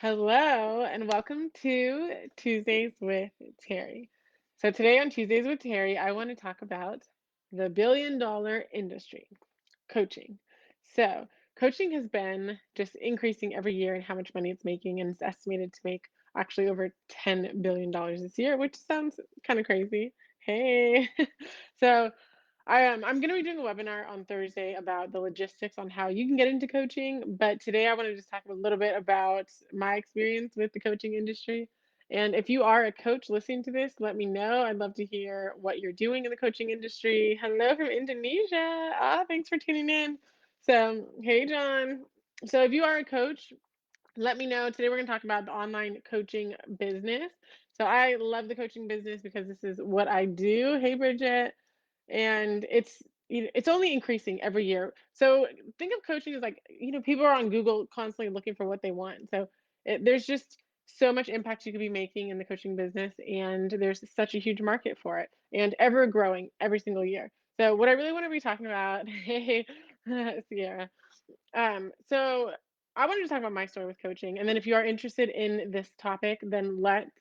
Hello, and welcome to Tuesdays with Terry. So, today on Tuesdays with Terry, I want to talk about the billion-dollar industry, coaching. So, coaching has been just increasing every year in how much money it's making, and it's estimated to make actually over $10 billion this year, which sounds kind of crazy. Hey. So, I'm gonna be doing a webinar on Thursday about the logistics on how you can get into coaching, but today I want to just talk a little bit about my experience with the coaching industry. And if you are a coach listening to this, let me know. I'd love to hear what you're doing in the coaching industry. Hello from Indonesia. Thanks for tuning in. So, hey, John. So, if you are a coach, let me know. Today, we're going to talk about the online coaching business. So, I love the coaching business because this is what I do. Hey, Bridget. And it's only increasing every year. So think of coaching as like, people are on Google constantly looking for what they want. So there's just so much impact you could be making in the coaching business, and there's such a huge market for it, and ever growing every single year. So what I really want to be talking about, hey, Sierra. So I wanted to talk about my story with coaching, and then if you are interested in this topic, then let's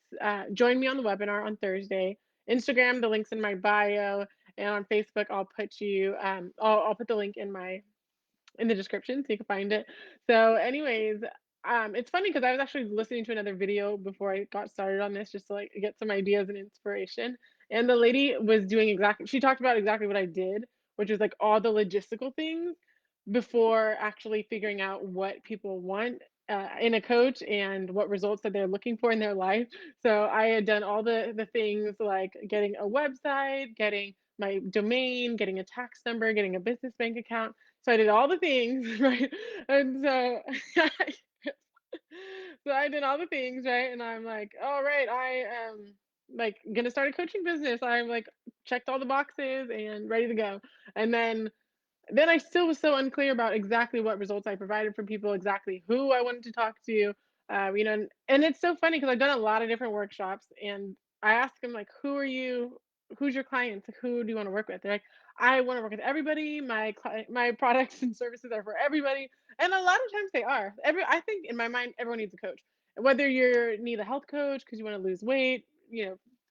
join me on the webinar on Thursday. Instagram, the link's in my bio, and on Facebook, I'll put the link in the description so you can find it. So, anyways, it's funny because I was actually listening to another video before I got started on this, just to like get some ideas and inspiration. And the lady was doing exactly, she talked about exactly what I did, which was like all the logistical things before actually figuring out what people want in a coach and what results that they're looking for in their life. So I had done all the things like getting a website, getting my domain, getting a tax number, getting a business bank account. So I did all the things, right? And so so I did all the things, right? And I'm like, all right, I am like gonna start a coaching business. I'm like checked all the boxes and ready to go. And then I still was so unclear about exactly what results I provided for people, exactly who I wanted to talk to. And it's so funny because I've done a lot of different workshops, and I ask them like, "Who are you? Who's your clients? Like, who do you want to work with?" They're like, "I want to work with everybody. My products and services are for everybody," and a lot of times they are. I think in my mind, everyone needs a coach. Whether you need a health coach because you want to lose weight,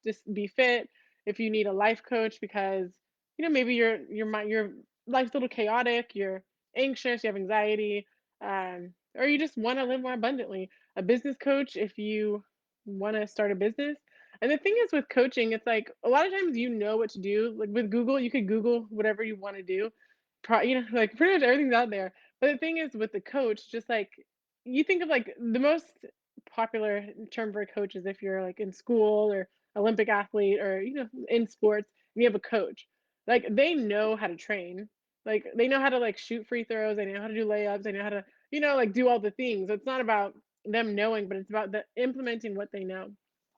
just be fit. If you need a life coach because maybe your life's a little chaotic, you're anxious, you have anxiety, or you just want to live more abundantly. A business coach if you want to start a business. And the thing is with coaching, it's like a lot of times you know what to do. Like with Google, you could Google whatever you want to do. Like pretty much everything's out there. But the thing is with the coach, just like you think of like the most popular term for a coach is if you're like in school or Olympic athlete or in sports and you have a coach. Like they know how to train. Like they know how to like shoot free throws, they know how to do layups, they know how to, like do all the things. It's not about them knowing, but it's about the implementing what they know.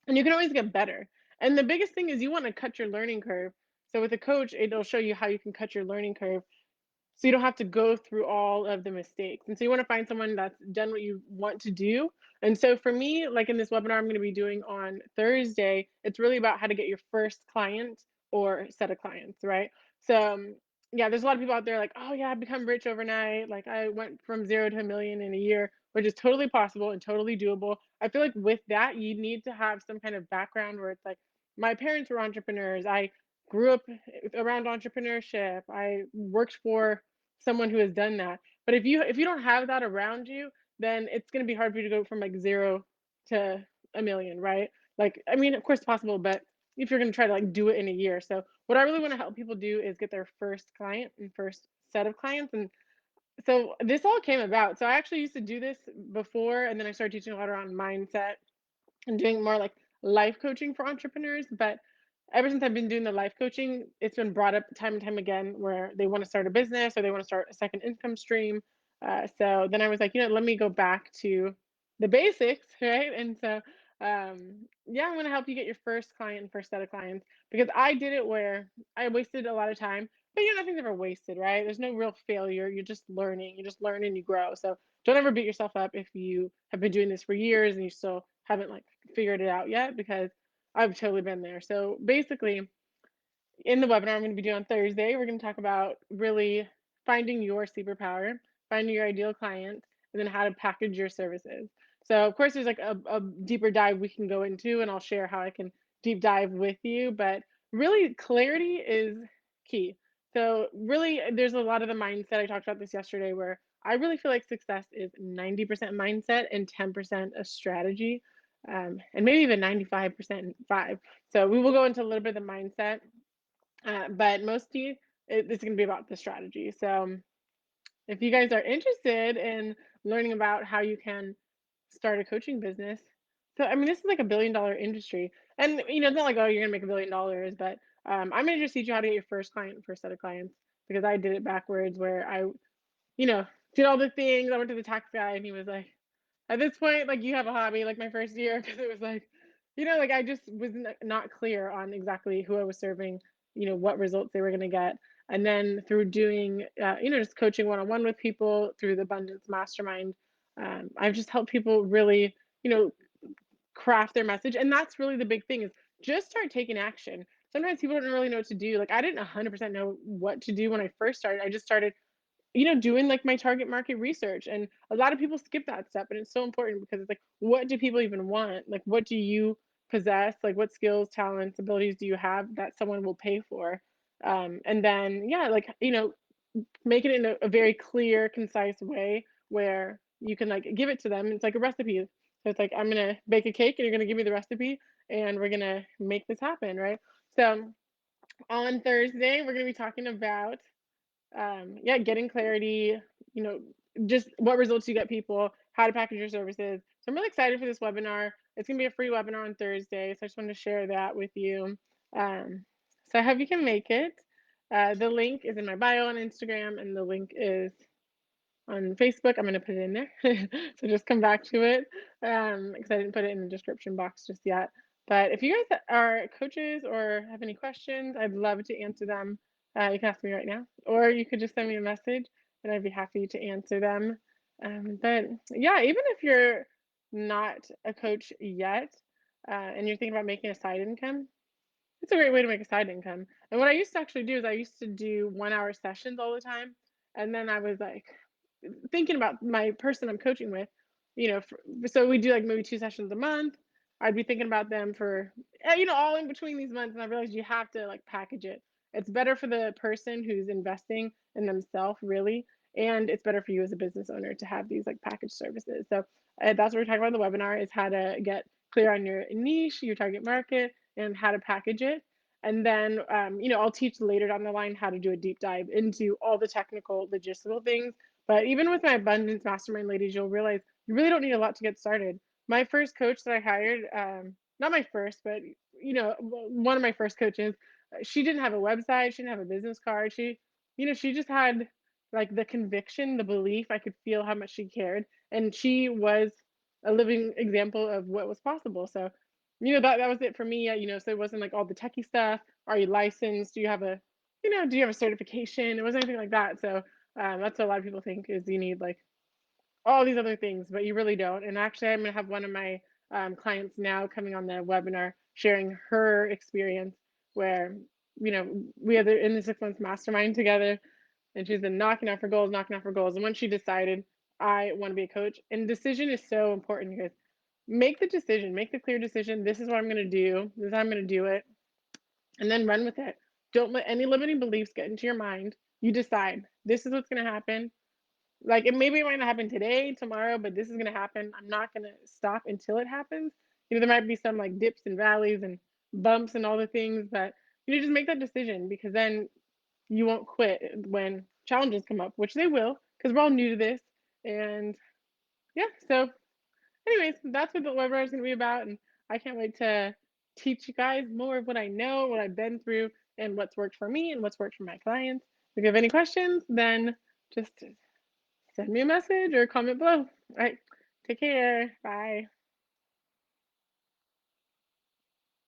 And you can always get better. And the biggest thing is you want to cut your learning curve. So with a coach, it'll show you how you can cut your learning curve so you don't have to go through all of the mistakes. And so you want to find someone that's done what you want to do. And so for me, like in this webinar I'm going to be doing on Thursday, it's really about how to get your first client or set of clients, right? So yeah, there's a lot of people out there like, oh yeah, I become rich overnight. Like I went from 0 to 1 million in a year, which is totally possible and totally doable. I feel like with that, you need to have some kind of background where it's like, my parents were entrepreneurs. I grew up around entrepreneurship. I worked for someone who has done that. But if you don't have that around you, then it's going to be hard for you to go from like 0 to 1 million, right? Like, I mean, of course, it's possible, but if you're going to try to like do it in a year. So, what I really want to help people do is get their first client and first set of clients. And so, this all came about. So, I actually used to do this before, and then I started teaching a lot around mindset and doing more like life coaching for entrepreneurs. But ever since I've been doing the life coaching, it's been brought up time and time again where they want to start a business or they want to start a second income stream. So then I was like, let me go back to the basics, right? And so, yeah, I'm going to help you get your first client and first set of clients because I did it where I wasted a lot of time. But nothing's ever wasted, right? There's no real failure. You're just learning. You just learn and you grow. So don't ever beat yourself up if you have been doing this for years and you still haven't like figured it out yet because I've totally been there. So basically, in the webinar I'm going to be doing on Thursday, we're going to talk about really finding your superpower, finding your ideal client, and then how to package your services. So of course there's like a deeper dive we can go into, and I'll share how I can deep dive with you. But really clarity is key. So really there's a lot of the mindset. I talked about this yesterday where I really feel like success is 90% mindset and 10% a strategy. And maybe even 95% five. So we will go into a little bit of the mindset, but mostly it's going to be about the strategy. So if you guys are interested in learning about how you can start a coaching business, so I mean, this is like $1 billion industry, and it's not like, oh, you're gonna make $1 billion, but I'm gonna just teach you how to get your first client, first set of clients, because I did it backwards, where I, you know, did all the things. I went to the tax guy, and he was like, at this point, like, you have a hobby, like my first year, because it was like, like I just was not clear on exactly who I was serving, what results they were going to get. And then through doing, just coaching one on one with people through the Abundance Mastermind, I've just helped people really, you know, craft their message. And that's really the big thing is just start taking action. Sometimes people don't really know what to do. Like I didn't 100% know what to do when I first started. I just started doing like my target market research. And a lot of people skip that step. And it's so important because it's like, what do people even want? Like, what do you possess? Like, what skills, talents, abilities do you have that someone will pay for? And then, yeah, like, make it in a very clear, concise way where you can like give it to them. It's like a recipe. So it's like, I'm going to bake a cake and you're going to give me the recipe and we're going to make this happen. Right. So on Thursday, we're going to be talking about yeah, getting clarity, you know, just what results you get people, how to package your services. So I'm really excited for this webinar. It's gonna be a free webinar on Thursday, so I just wanted to share that with you. Um, so I hope you can make it. The link is in my bio on Instagram, and the link is on Facebook. I'm gonna put it in there. So just come back to it. Because I didn't put it in the description box just yet. But if you guys are coaches or have any questions, I'd love to answer them. You can ask me right now, or you could just send me a message and I'd be happy to answer them. But yeah, even if you're not a coach yet, and you're thinking about making a side income, it's a great way to make a side income. And what I used to actually do is I used to do 1 hour sessions all the time. And then I was like thinking about my person I'm coaching with, so we do like maybe 2 sessions a month. I'd be thinking about them for, all in between these months. And I realized you have to like package it. It's better for the person who's investing in themselves, really. And it's better for you as a business owner to have these like package services. So that's what we're talking about in the webinar is how to get clear on your niche, your target market, and how to package it. And then, I'll teach later down the line how to do a deep dive into all the technical, logistical things. But even with my abundance mastermind ladies, you'll realize you really don't need a lot to get started. My first coach that I hired, not my first, but one of my first coaches, she didn't have a website, she didn't have a business card. She just had like the conviction, the belief. I could feel how much she cared, and she was a living example of what was possible. So, that was it for me. So it wasn't like all the techie stuff. Are you licensed? Do you have a certification? It wasn't anything like that. So that's what a lot of people think is you need like all these other things, but you really don't. And actually, I'm gonna have one of my clients now coming on the webinar sharing her experience where we had in the 6 months mastermind together, and she's been knocking off her goals. And when she decided I want to be a coach, and decision is so important, because make the decision, make the clear decision. This is what I'm gonna do. This is how I'm gonna do it, and then run with it. Don't let any limiting beliefs get into your mind. You decide this is what's gonna happen. Like it might not happen today, tomorrow, but this is gonna happen. I'm not gonna stop until it happens. There might be some like dips and valleys and bumps and all the things, but just make that decision, because then you won't quit when challenges come up, which they will, because we're all new to this. And yeah, so anyways, that's what the webinar is gonna be about, and I can't wait to teach you guys more of what I know, what I've been through, and what's worked for me and what's worked for my clients. If you have any questions, then just send me a message or comment below. All right. Take care. Bye.